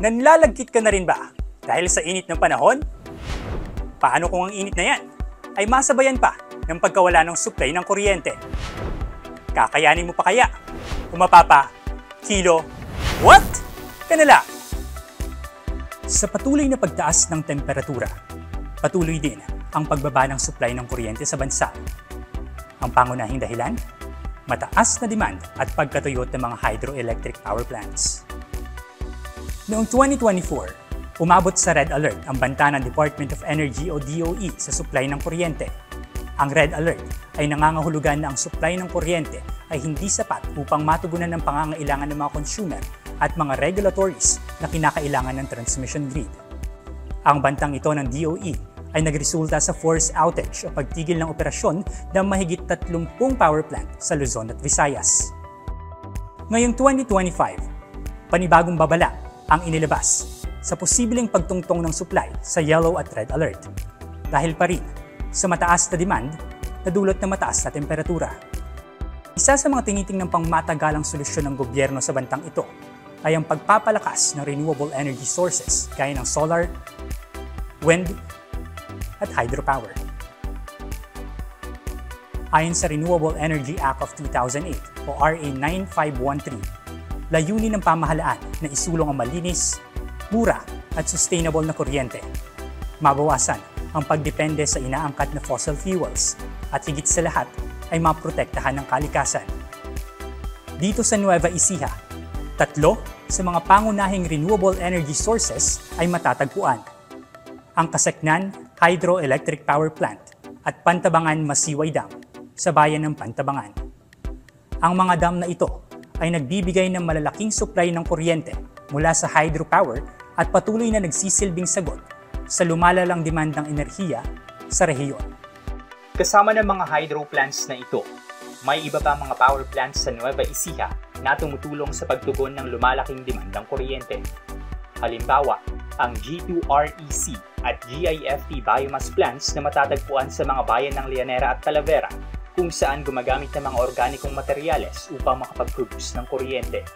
Nanlalagkit ka na rin ba dahil sa init ng panahon? Paano kung ang init na yan ay masabayan pa ng pagkawala ng supply ng kuryente? Kakayanin mo pa kaya? Umapapa, kilo, what? Kanala! Sa patuloy na pagtaas ng temperatura, patuloy din ang pagbaba ng supply ng kuryente sa bansa. Ang pangunahing dahilan? Mataas na demand at pagkatuyot ng mga hydroelectric power plants. Noong 2024, umabot sa red alert ang banta ng Department of Energy o DOE sa supply ng kuryente. Ang red alert ay nangangahulugan na ang supply ng kuryente ay hindi sapat upang matugunan ng pangangailangan ng mga consumer at mga regulatories na kinakailangan ng transmission grid. Ang bantang ito ng DOE ay nagresulta sa forced outage o pagtigil ng operasyon ng mahigit 30 power plant sa Luzon at Visayas. Ngayong 2025, panibagong babala ang inilabas sa posibleng pagtungtong ng supply sa yellow at red alert dahil pa rin sa mataas na demand na dulot ng mataas na temperatura. Isa sa mga tinitingnang pangmatagalang solusyon ng gobyerno sa bantang ito ay ang pagpapalakas ng renewable energy sources gaya ng solar, wind, at hydropower. Ayon sa Renewable Energy Act of 2008 o RA 9513, layunin ng pamahalaan na isulong ang malinis, mura at sustainable na kuryente. Mabawasan ang pagdepende sa inaangkat na fossil fuels at higit sa lahat ay maprotektahan ng kalikasan. Dito sa Nueva Ecija, 3 sa mga pangunahing renewable energy sources ay matatagpuan. Ang Kaseknan Hydroelectric Power Plant at Pantabangan Masiway Dam sa bayan ng Pantabangan. Ang mga dam na ito ay nagbibigay ng malalaking supply ng kuryente mula sa hydropower at patuloy na nagsisilbing sagot sa lumalalang demand ng enerhiya sa rehiyon. Kasama ng mga hydro plants na ito, may iba pa mga power plants sa Nueva Ecija na tumutulong sa pagtugon ng lumalaking demand ng kuryente. Halimbawa, ang G2REC at GIFT biomass plants na matatagpuan sa mga bayan ng Llanera at Talavera, kung saan gumagamit ng mga organikong materyales upang makapag-produce ng kuryente.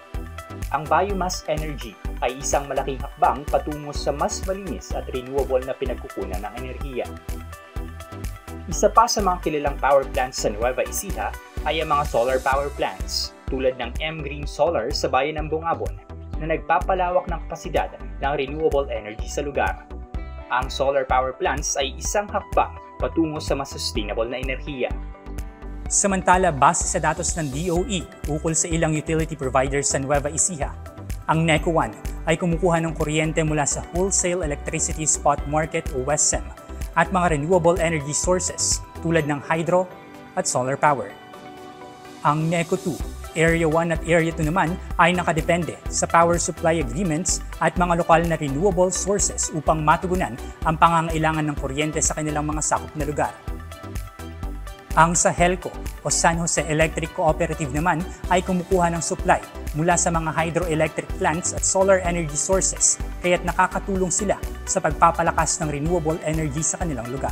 Ang biomass energy ay isang malaking hakbang patungo sa mas malinis at renewable na pinagkukunan ng enerhiya. Isa pa sa mga kilalang power plants sa Nueva Ecija ay ang mga solar power plants, tulad ng M-Green Solar sa bayan ng Bungabon, na nagpapalawak ng kapasidad ng renewable energy sa lugar. Ang solar power plants ay isang hakbang patungo sa mas sustainable na enerhiya. Samantala, base sa datos ng DOE ukol sa ilang utility providers sa Nueva Ecija, ang NECO 1 ay kumukuha ng kuryente mula sa Wholesale Electricity Spot Market o WESM at mga renewable energy sources tulad ng hydro at solar power. Ang NECO 2, Area 1 at Area 2 naman ay nakadepende sa power supply agreements at mga lokal na renewable sources upang matugunan ang pangangailangan ng kuryente sa kanilang mga sakop na lugar. Ang SAHELCO o San Jose Electric Cooperative naman ay kumukuha ng supply mula sa mga hydroelectric plants at solar energy sources, kaya't nakakatulong sila sa pagpapalakas ng renewable energy sa kanilang lugar.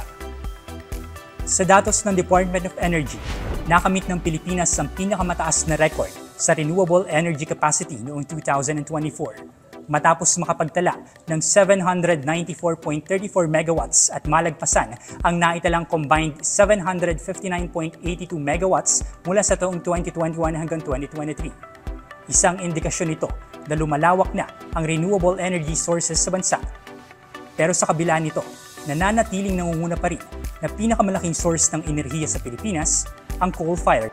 Sa datos ng Department of Energy, nakamit ng Pilipinas ang pinakamataas na record sa renewable energy capacity noong 2024. Matapos makapagtala ng 794.34 megawatts at malagpasan ang naitalang combined 759.82 megawatts mula sa taong 2021 hanggang 2023. Isang indikasyon nito na lumalawak na ang renewable energy sources sa bansa. Pero sa kabila nito, nananatiling nangunguna pa rin na pinakamalaking source ng enerhiya sa Pilipinas, ang coal-fired.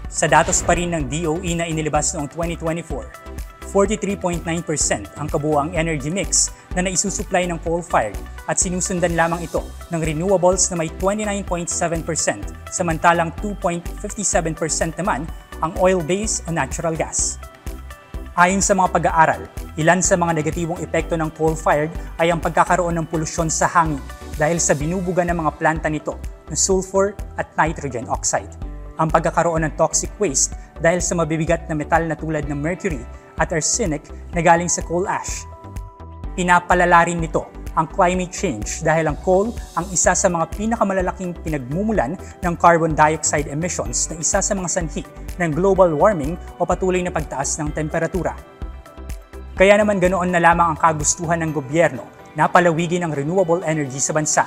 Sa datos pa rin ng DOE na inilabas noong 2024, 43.9% ang kabuuang energy mix na naisusupply ng coal-fired at sinusundan lamang ito ng renewables na may 29.7%, samantalang 2.57% naman ang oil-based o natural gas. Ayon sa mga pag-aaral, ilan sa mga negatibong epekto ng coal-fired ay ang pagkakaroon ng polusyon sa hangin dahil sa binubuga ng mga planta nito na sulfur at nitrogen oxide. Ang pagkakaroon ng toxic waste dahil sa mabibigat na metal na tulad ng mercury at arsenic na galing sa coal ash. Pinapalala rin nito ang climate change dahil ang coal ang isa sa mga pinakamalalaking pinagmumulan ng carbon dioxide emissions na isa sa mga sanhi ng global warming o patuloy na pagtaas ng temperatura. Kaya naman ganoon na lamang ang kagustuhan ng gobyerno na palawigin ang renewable energy sa bansa.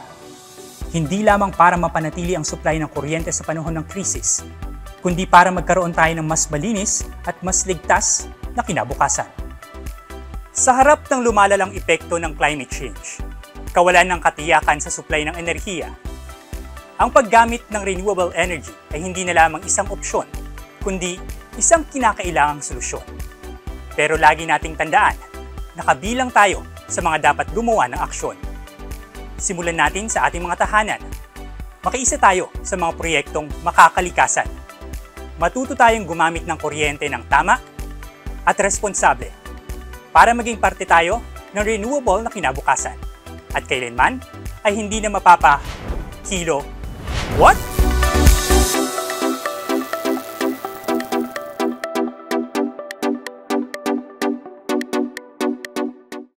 Hindi lamang para mapanatili ang supply ng kuryente sa panahon ng krisis, kundi para magkaroon tayo ng mas malinis at mas ligtas na kinabukasan. Sa harap ng lumalalang epekto ng climate change, kawalan ng katiyakan sa supply ng enerhiya, ang paggamit ng renewable energy ay hindi na lamang isang opsyon, kundi isang kinakailangang solusyon. Pero lagi nating tandaan na kabilang tayo sa mga dapat gumawa ng aksyon. Simulan natin sa ating mga tahanan. Makiisa tayo sa mga proyektong makakalikasan. Matuto tayong gumamit ng kuryente ng tama at responsable para maging parte tayo ng renewable na kinabukasan. At kailanman ay hindi na mapapa-kilo. What?